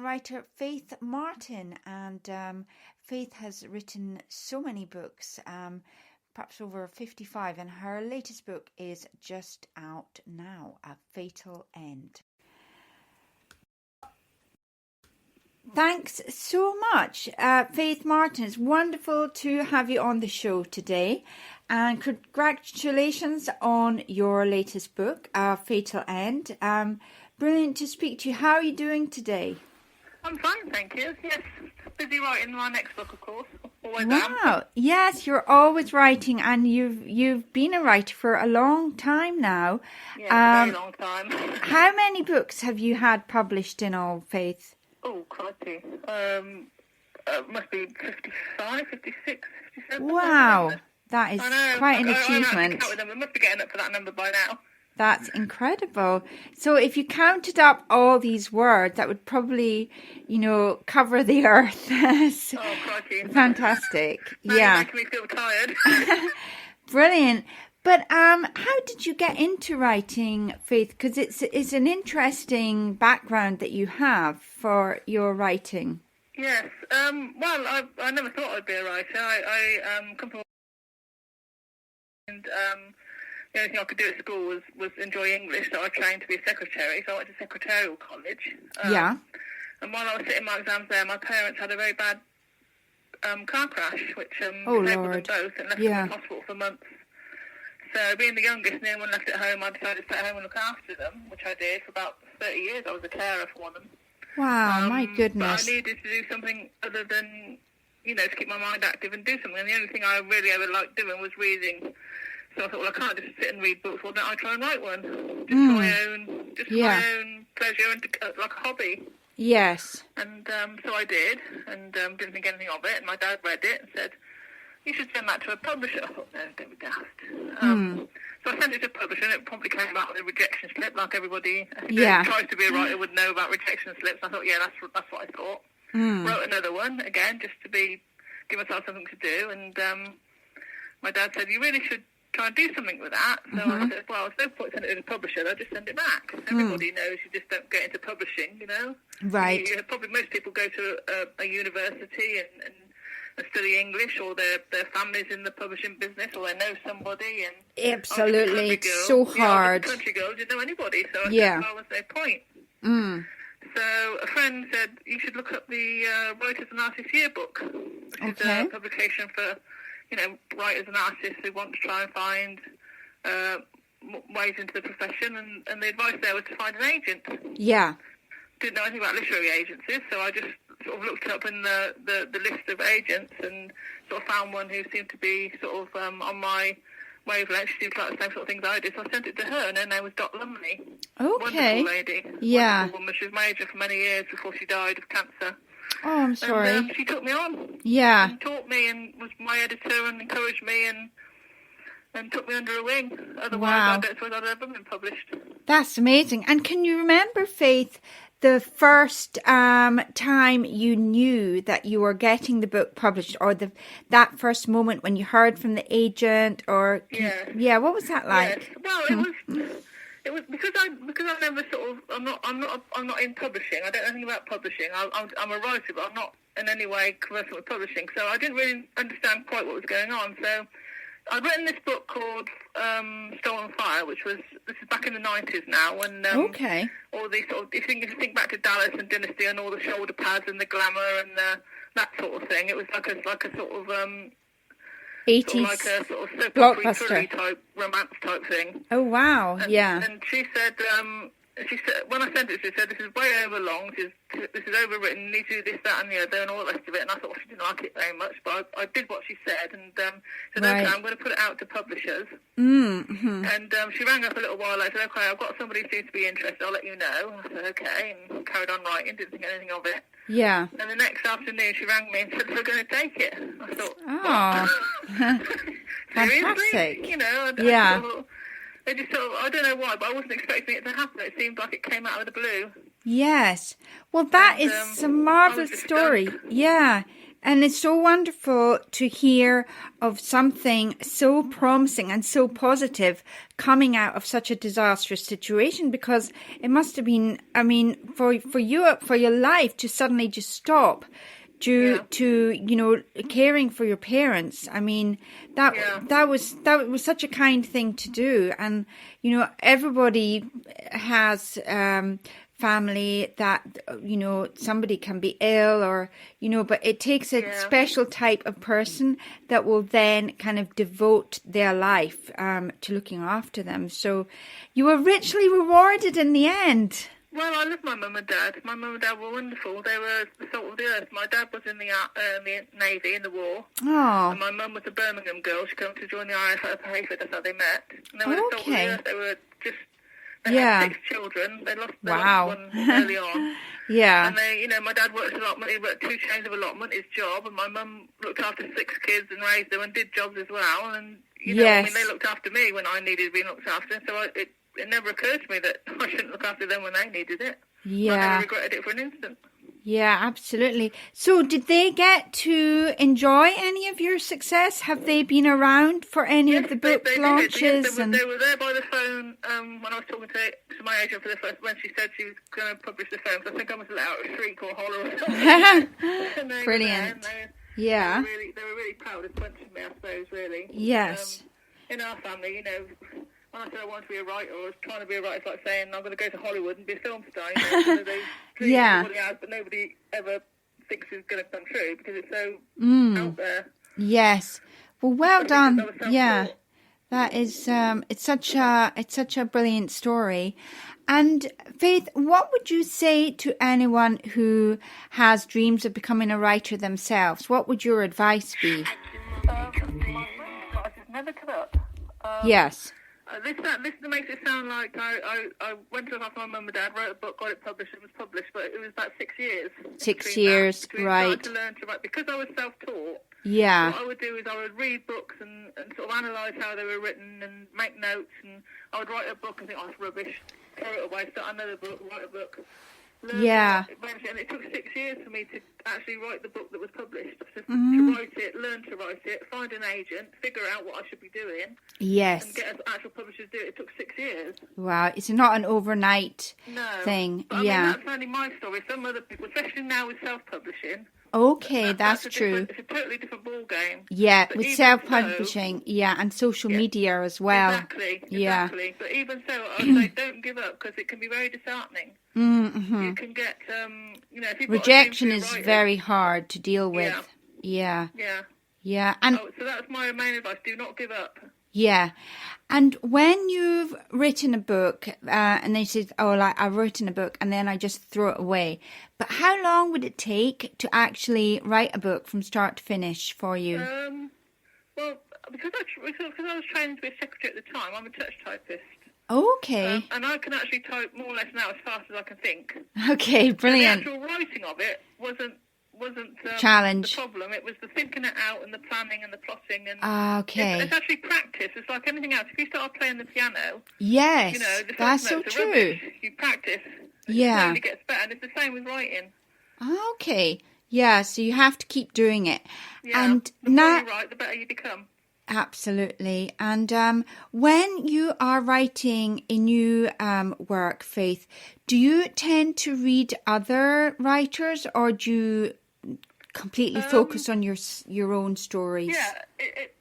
writer Faith Martin, and Faith has written so many books, perhaps over 55, and her latest book is just out now, A Fatal End. Thanks so much, Faith Martin. It's wonderful to have you on the show today, and congratulations on your latest book, A Fatal End. Brilliant to speak to you. How are you doing today? I'm fine, thank you. Yes, busy writing my next book, of course. Always wow. am. Yes, you're always writing, and you've been a writer for a long time now. Yeah, a very long time. How many books have you had published in all, Faith? Oh, crikey. Must be 55, 56, 57. Wow, that is quite an I achievement. count with them. We must be getting up for that number by now. That's incredible. So if you counted up all these words, that would probably, cover the earth. So, oh, crikey. Fantastic. Now yeah. You're making me feel tired. Brilliant. But how did you get into writing, Faith? Because it's an interesting background that you have for your writing. Yes. Well, I never thought I'd be a writer. I come from... And the only thing I could do at school was enjoy English, so I trained to be a secretary, so I went to secretarial college. Yeah. And while I was sitting my exams there, my parents had a very bad car crash, which oh, disabled Lord. them both and left them in hospital for months. So being the youngest and the only one left at home, I decided to stay at home and look after them, which I did for about 30 years. I was a carer for them. Wow, my goodness. But I needed to do something other than, to keep my mind active and do something. And the only thing I really ever liked doing was reading. So I thought, well, I can't just sit and read books. Why don't I try and write one? Just for my own pleasure and like a hobby. Yes. And so I did, and didn't think anything of it. And my dad read it and said, you should send that to a publisher. I thought, no, don't be daft. So I sent it to a publisher, and it probably came out with a rejection slip, like everybody who tries to be a writer would know about rejection slips. I thought, yeah, that's what I thought. Wrote another one, again, just to give myself something to do. And my dad said, you really should try and do something with that. So I said, well, there's no point sending it to a publisher, they'll just send it back. Everybody knows you just don't get into publishing, Right. Probably most people go to a university and study English, or their family's in the publishing business, or they know somebody. And absolutely, it's so hard. I was a country girl, didn't know anybody, so I said, well, was no point. So a friend said, you should look up the Writers and Artists Yearbook, which is a publication for writers and artists who want to try and find ways into the profession, and the advice there was to find an agent. Yeah. Didn't know anything about literary agencies, so I just sort of looked up in the list of agents and sort of found one who seemed to be sort of on my wavelength. She seemed to like the same sort of things I did, so I sent it to her, and her name was Dot Lumley. Okay. Wonderful lady. Yeah. Wonderful woman. She was major for many years before she died of cancer. Oh, I'm sorry. And she took me on. Yeah. And taught me and was my editor and encouraged me and took me under a wing. Otherwise, I don't suppose I'd ever been published. That's amazing. And can you remember, Faith, the first time you knew that you were getting the book published, or that first moment when you heard from the agent, or what was that like? Yes. Well, it was because I never sort of I'm not in publishing. I don't know anything about publishing. I'm a writer, but I'm not in any way conversant with publishing. So I didn't really understand quite what was going on. So I'd written this book called Stolen Fire, this is back in the 90s now, when all these sort of, if you think back to Dallas and Dynasty and all the shoulder pads and the glamour and that sort of thing, it was like a sort of 80s sort of blockbuster type romance type thing. Oh wow! And she said, when I sent it, she said, this is way over long. This is overwritten. You need to do this, that, and the other, and all the rest of it. And I thought she didn't like it very much, but I did what she said, and said, okay, I'm going to put it out to publishers. Mm-hmm. And she rang up a little while later. Said, okay, I've got somebody who seems to be interested. I'll let you know. And I said, okay, and carried on writing. Didn't think anything of it. Yeah. And the next afternoon, she rang me and said, we're going to take it. I thought, oh, fantastic. I don't know why, but I wasn't expecting it to happen. It seemed like it came out of the blue. Yes. Well, that is a marvellous story. Yeah. And it's so wonderful to hear of something so promising and so positive coming out of such a disastrous situation, because it must have been, I mean, for your life to suddenly just stop due to, you know, caring for your parents. I mean, that was such a kind thing to do. And, you know, everybody has family that, you know, somebody can be ill or, you know, but it takes a special type of person that will then kind of devote their life to looking after them. So you were richly rewarded in the end. Well, I love my mum and dad. My mum and dad were wonderful. They were the salt of the earth. My dad was in the Navy, in the war. Oh. And my mum was a Birmingham girl. She came to join the RAF at Hayford. That's how they met. And they were the salt of the earth. They were just... They had 6 children. They lost one early on. And they, you know, my dad worked allotment. He worked 2 chains of allotment, his job, and my mum looked after 6 kids and raised them and did jobs as well. And you know, I mean, they looked after me when I needed being looked after. So it never occurred to me that I shouldn't look after them when they needed it. I never regretted it for an instant. Yeah, absolutely. So did they get to enjoy any of your success? Have they been around for any of the book launches? Yes, they were there by the phone when I was talking to my agent for the first, when she said she was going to publish the film. So I think I must have let out a shriek or holler or something. Brilliant. They were really proud of punching me, I suppose, really. Yes. In our family, you know, when I said I wanted to be a writer, or I was trying to be a writer, it's like saying I'm going to go to Hollywood and be a film star. You know, they dream everybody out, but nobody ever thinks it's going to come true because it's so out there. Yes. Well done. Yeah. That is it's such a brilliant story. And Faith, what would you say to anyone who has dreams of becoming a writer themselves? What would your advice be? Never give up. Yes. This makes it sound like I went to look after my mum and dad, wrote a book, got it published, it was published, but it was about 6 years. 6 years, right. To learn to write. Because I was self-taught, what I would do is I would read books and sort of analyse how they were written and make notes, and I would write a book and think, oh, it's rubbish, throw it away, start another book, write a book. And it took 6 years for me to actually write the book that was published. To write it, learn to write it, find an agent, figure out what I should be doing. Yes. And get an actual publisher to do it. It took 6 years. Wow, it's not an overnight thing. But, I mean, that's only my story. Some other people, especially now with self-publishing. Okay, that's true. It's a totally different ball game. Yeah, but with self-publishing, and social media as well. Exactly. But even so, I would say don't give up, because it can be very disheartening. You can get, you know, if you've rejection is very hard to deal with. Yeah. And so that's my main advice: do not give up. Yeah. And when you've written a book, and they said, I've written a book, and then I just throw it away. But how long would it take to actually write a book from start to finish for you? Well, because I was trained to be a secretary at the time, I'm a touch typist. Okay. And I can actually type more or less now as fast as I can think. Okay, brilliant. The actual writing of it wasn't challenge. The problem. It was the thinking it out and the planning and the plotting. And okay. It's actually practice. It's like anything else. If you start playing the piano, yes, you know, the that's so true. Rubbish. You practice. It slowly gets better, and it's the same with writing. Okay. Yeah, so you have to keep doing it. Yeah. And the more you write, the better you become. Absolutely. And when you are writing a new work, Faith, do you tend to read other writers, or do you completely focus on your own stories? Yeah, it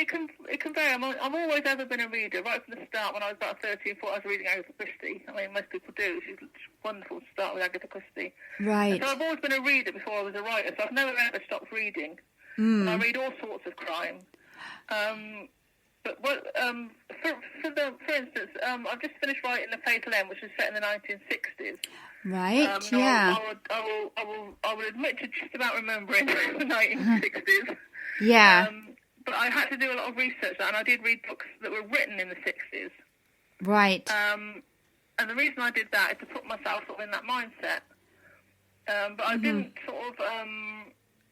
can vary. I've always ever been a reader. Right from the start, when I was about 13, I was reading Agatha Christie. I mean, most people do. She's wonderful to start with Agatha Christie. Right. And so I've always been a reader before I was a writer, so I've never ever stopped reading. And I read all sorts of crime. But for instance, I've just finished writing The Fatal End, which was set in the 1960s. Right. I will admit to just about remembering the 1960s. Yeah. But I had to do a lot of research, and I did read books that were written in the 60s. Right. And the reason I did that is to put myself sort of in that mindset. But I didn't sort of.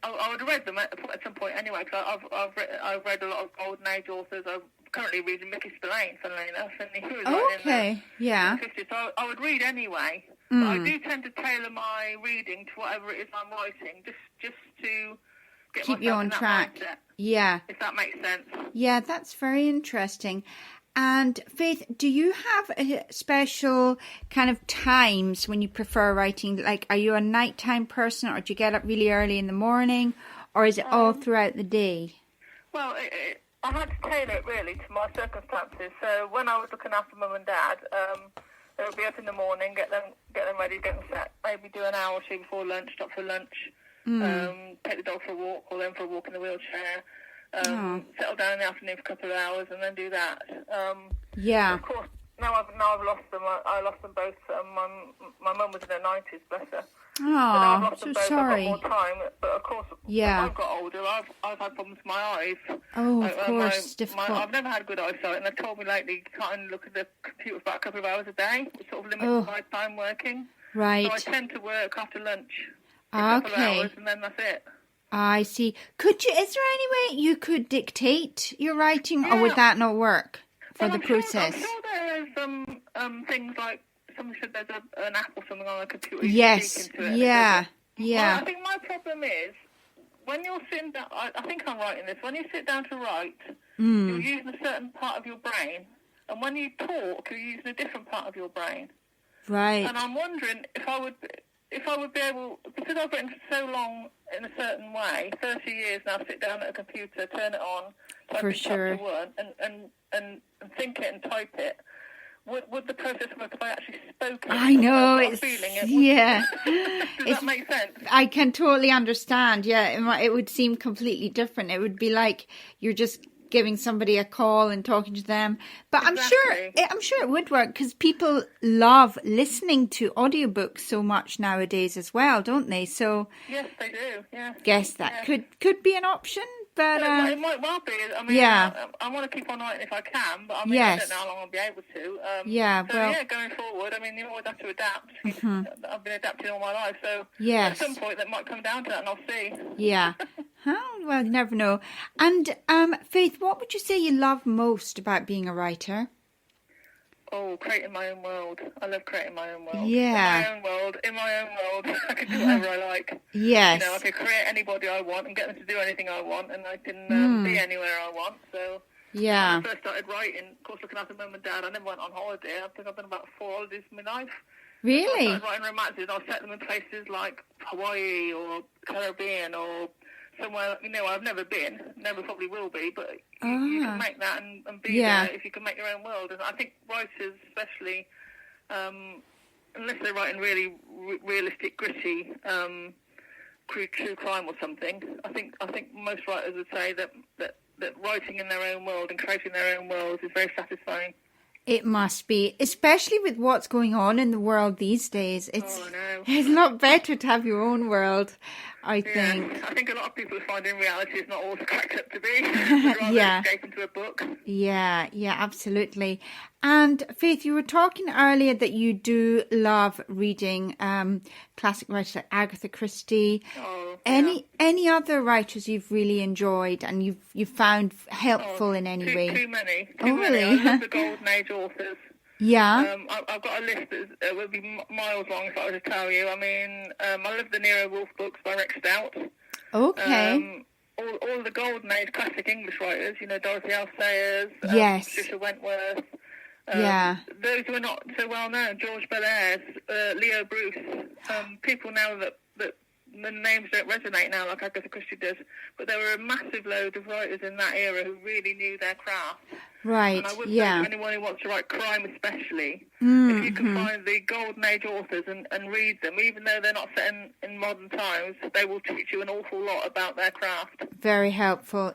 I would have read them at some point anyway, because I've read a lot of Golden Age authors. I'm currently reading Mickey Spillane, funnily enough, and he was writing in the 50s. So I would read anyway. But I do tend to tailor my reading to whatever it is I'm writing, just to keep you on track. Mindset, yeah. If that makes sense. Yeah, that's very interesting. And Faith, do you have a special kind of times when you prefer writing? Like, are you a nighttime person, or do you get up really early in the morning, or is it all throughout the day? Well, I had to tailor it really to my circumstances. So when I was looking after Mum and Dad, they would be up in the morning, get them ready, get them set, maybe do an hour or two before lunch, stop for lunch, take the dog for a walk, or them for a walk in the wheelchair. Settle down in the afternoon for a couple of hours and then do that. Of course, now I've lost them. I lost them both. My mum was in her 90s, bless her. Oh, so sorry. I've got more time, but of course, as I've got older, I've had problems with my eyes. Oh, of course, difficult. I've never had good eyesight, and they've told me lately you can't only look at the computer for about a couple of hours a day, which sort of limits my time working. Right. So I tend to work after lunch for a couple of hours, and then that's it. I see. Is there any way you could dictate your writing, or would that not work for the process? I'm sure there is things like, somebody said there's an app or something on the computer. Yes, yeah. Well, I think my problem is, when you're sitting down, I think I'm writing this, when you sit down to write, you're using a certain part of your brain, and when you talk, you're using a different part of your brain. Right. And I'm wondering if I would be able, because I've written for so long in a certain way, 30 years now, sit down at a computer, turn it on, type for it sure. up to word, and think it and type it. Would the process work if I actually spoke it? I know, it's feeling it. Yeah. Does that make sense? I can totally understand. Yeah, it would seem completely different. It would be like you're just giving somebody a call and talking to them. But Exactly. I'm sure it would work, because people love listening to audiobooks so much nowadays as well, don't they? So yes, they do. Yeah. Guess that could be an option. But it might well be. I mean, I want to keep on writing if I can, but I mean, I don't know how long I'll be able to. Going forward, I mean, you always have to adapt. I've been adapting all my life, so at some point that might come down to that, and I'll see. Yeah. Well, you never know. And Faith, what would you say you love most about being a writer? Oh, creating my own world. I love creating my own world. Yeah. In my own world, I can do whatever I like. Yes. I can create anybody I want and get them to do anything I want, and I can be anywhere I want. So when I first started writing, of course, looking after Mum and Dad, I never went on holiday. I think I've been about 4 holidays in my life. Really? So I started writing romances, and I'll set them in places like Hawaii or Caribbean or somewhere, I've never been, never probably will be, but you can make that and be there if you can make your own world. And I think writers, especially, unless they're writing really realistic, gritty, true crime or something, I think most writers would say that writing in their own world and creating their own world is very satisfying. It must be, especially with what's going on in the world these days. It's a lot better to have your own world, I think. I think a lot of people find in reality it's not always cracked up to be. Rather escape into a book. Yeah, absolutely. And Faith, you were talking earlier that you do love reading classic writers like Agatha Christie. Any other writers you've really enjoyed and you've found helpful in any way? Too many. Really? I love the Golden Age authors. Yeah. I've got a list that would be miles long if I were to tell you. I mean, I love the Nero Wolfe books by Rex Stout. Okay. All the Golden Age classic English writers, Dorothy L. Sayers, Patricia Wentworth. Those who are not so well known, George Bellairs, Leo Bruce, people now that the names don't resonate now like Agatha Christie does, but there were a massive load of writers in that era who really knew their craft. Right, and I would say to anyone who wants to write crime especially, if you can find the Golden Age authors and read them, even though they're not set in modern times, they will teach you an awful lot about their craft. Very helpful,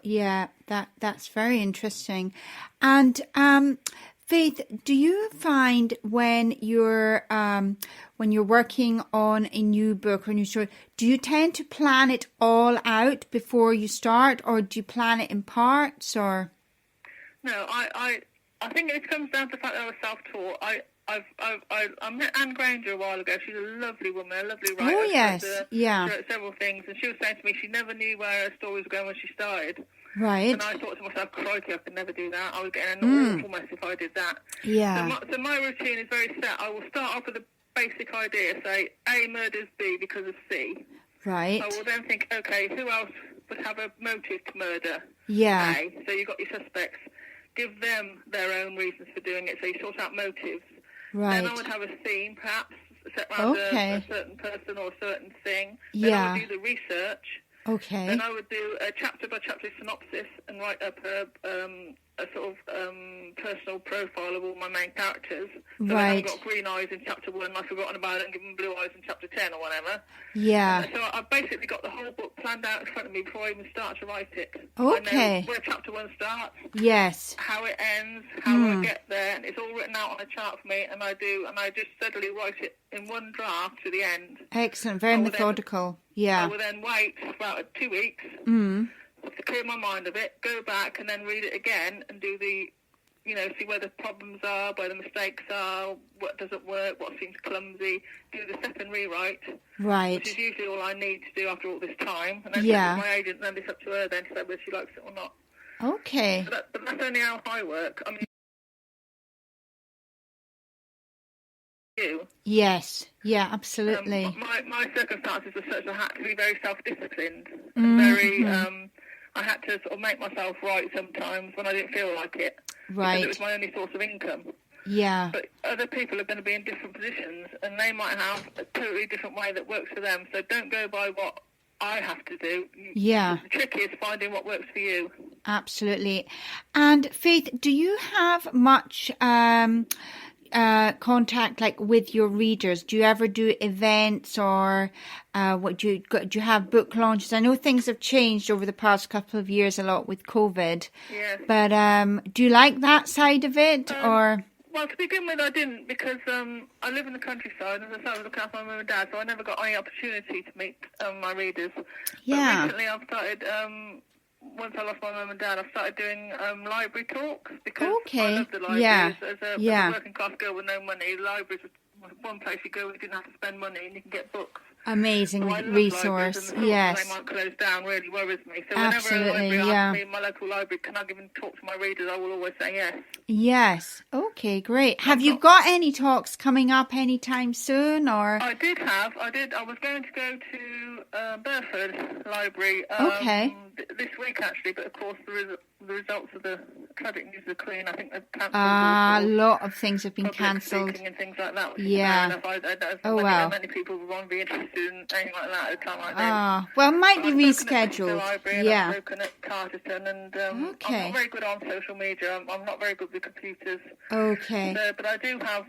that's very interesting. And Faith, do you find when you're working on a new book or a new story, do you tend to plan it all out before you start, or do you plan it in parts? Or no, I think it comes down to the fact that I was self-taught. I met Anne Granger a while ago. She's a lovely woman, a lovely writer. Oh yes, She wrote several things, and she was saying to me she never knew where her story was going when she started. Right. And I thought to myself, crikey, I could never do that. I was getting an awful mess if I did that. Yeah. So my routine is very set. I will start off with a basic idea, say A murders B because of C. Right. I will then think, okay, who else would have a motive to murder? Yeah. Okay, so you've got your suspects. Give them their own reasons for doing it, so you sort out motives. Right. Then I would have a theme, perhaps, set around a certain person or a certain thing. Then Yeah. I would do the research. Okay. Then I would do a chapter-by-chapter synopsis and write up a sort of personal profile of all my main characters. So then I've got green eyes in chapter 1, I've forgotten about it, and give them blue eyes in chapter 10 or whatever. Yeah. So I've basically got the whole book planned out in front of me before I even start to write it. Okay. I know where chapter 1 starts. Yes. How it ends, how I get there, and it's all written out on a chart for me, and I just steadily write it in one draft to the end. Excellent. Very methodical. Yeah. I will then wait for about 2 weeks to clear my mind of it, go back and then read it again and do the, see where the problems are, where the mistakes are, what doesn't work, what seems clumsy, do the second rewrite. Right. Which is usually all I need to do after all this time. And then check with my agent, and then it's up to her then to say whether she likes it or not. Okay. But that's only how I work. I mean, you. Yes. Yeah, absolutely. My circumstances were such that I had to be very self-disciplined. And very, I had to sort of make myself write sometimes when I didn't feel like it. Right. Because it was my only source of income. Yeah. But other people are going to be in different positions, and they might have a totally different way that works for them. So don't go by what I have to do. Yeah. The trick is finding what works for you. Absolutely. And Faith, do you have much contact with your readers? Do you ever do events or do you have book launches? I know things have changed over the past couple of years a lot with COVID. Yeah. But do you like that side of it or? Well, to begin with, I didn't because I live in the countryside, and as I was looking after my mum and dad, so I never got any opportunity to meet my readers. Yeah. But recently, I've started. Once I lost my mum and dad, I started doing library talks because I love the libraries. As a working class girl with no money, the libraries was one place you go where you didn't have to spend money and you can get books. Amazing resource. Yes. They might close down really worries me. So absolutely, whenever a library asks me in my local library, can I give and talk to my readers, I will always say yes. Yes. Okay, great. Have you got any talks coming up anytime soon or? I did. I was going to go to Burford Library this week actually, but of course the results of the tragic news of the Queen, I think they've cancelled. A lot of things have been cancelled. And things like that. Yeah. I don't know many people would want to be interested in anything like that at a time like this. Well, it might be rescheduled. I've spoken at Carterton, and I'm not very good on social media. I'm not very good with computers. Okay. So, but I do have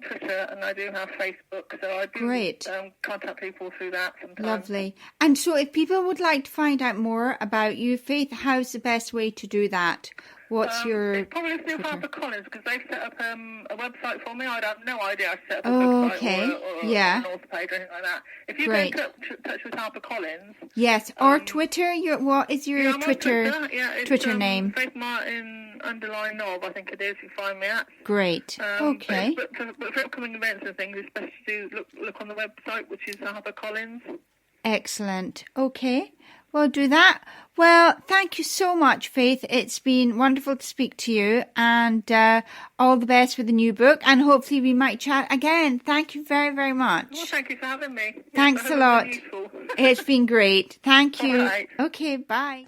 Twitter and I do have Facebook, so I do contact people through that sometimes. Lovely. And so if people would like to find out more about you, Faith, how's the best way to do that? What's your It's probably through HarperCollins because they've set up a website for me. I'd have no idea I set up a website or an author page or anything like that. If you get in touch with HarperCollins... Yes, or Twitter. What is your Twitter name? Faith Martin _Nob, I think it is, you find me at. Great. Okay. But for upcoming events and things, it's best to look on the website, which is HarperCollins. Excellent. Okay. We'll do that. Well, thank you so much, Faith. It's been wonderful to speak to you, and all the best with the new book, and hopefully we might chat again. Thank you very, very much. Well, thank you for having me. Thanks a lot. It's been great. Thank you. All right. Okay, bye.